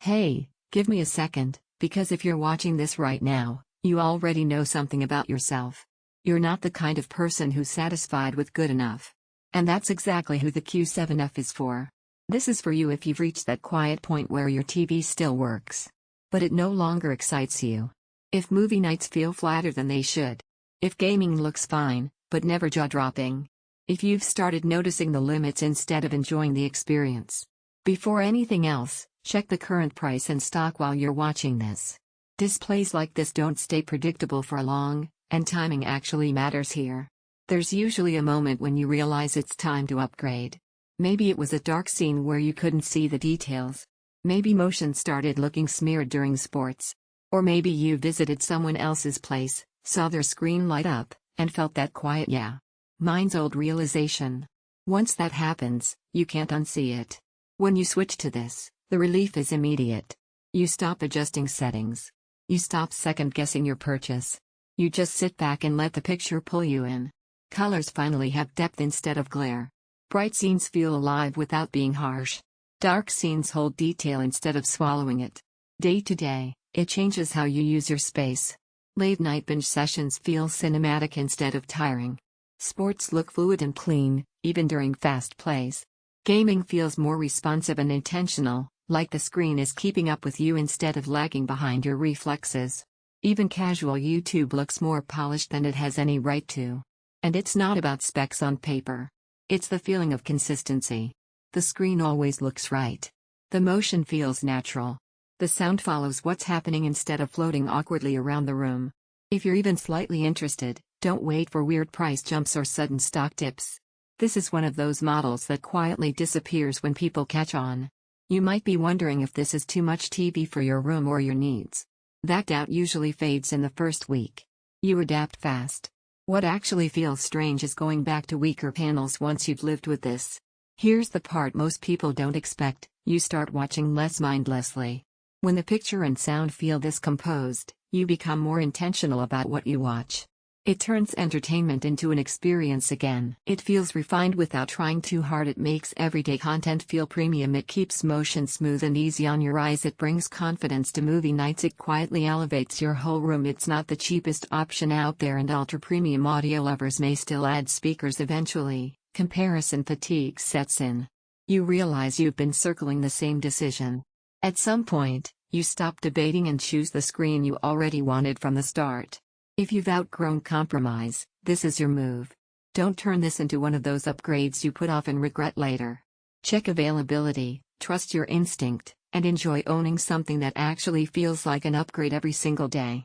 Hey, give me a second, because if you're watching this right now, you already know something about yourself. You're not the kind of person who's satisfied with good enough. And that's exactly who the Q7F is for. This is for you if you've reached that quiet point where your TV still works, but it no longer excites you. If movie nights feel flatter than they should. If gaming looks fine, but never jaw-dropping. If you've started noticing the limits instead of enjoying the experience. Before anything else, check the current price and stock while you're watching this. Displays like this don't stay predictable for long, and timing actually matters here. There's usually a moment when you realize it's time to upgrade. Maybe it was a dark scene where you couldn't see the details. Maybe motion started looking smeared during sports. Or maybe you visited someone else's place, saw their screen light up, and felt that quiet yeah. Mind's old realization. Once that happens, you can't unsee it. When you switch to this, the relief is immediate. You stop adjusting settings. You stop second-guessing your purchase. You just sit back and let the picture pull you in. Colors finally have depth instead of glare. Bright scenes feel alive without being harsh. Dark scenes hold detail instead of swallowing it. Day to day, it changes how you use your space. Late-night binge sessions feel cinematic instead of tiring. Sports look fluid and clean, even during fast plays. Gaming feels more responsive and intentional, like the screen is keeping up with you instead of lagging behind your reflexes. Even casual YouTube looks more polished than it has any right to. And it's not about specs on paper. It's the feeling of consistency. The screen always looks right. The motion feels natural. The sound follows what's happening instead of floating awkwardly around the room. If you're even slightly interested, don't wait for weird price jumps or sudden stock dips. This is one of those models that quietly disappears when people catch on. You might be wondering if this is too much TV for your room or your needs. That doubt usually fades in the first week. You adapt fast. What actually feels strange is going back to weaker panels once you've lived with this. Here's the part most people don't expect: you start watching less mindlessly. When the picture and sound feel this composed, you become more intentional about what you watch. It turns entertainment into an experience again. It feels refined without trying too hard. It makes everyday content feel premium. It keeps motion smooth and easy on your eyes. It brings confidence to movie nights. It quietly elevates your whole room. It's not the cheapest option out there, and ultra-premium audio lovers may still add speakers eventually. Comparison fatigue sets in. You realize you've been circling the same decision. At some point, you stop debating and choose the screen you already wanted from the start. If you've outgrown compromise, this is your move. Don't turn this into one of those upgrades you put off and regret later. Check availability, trust your instinct, and enjoy owning something that actually feels like an upgrade every single day.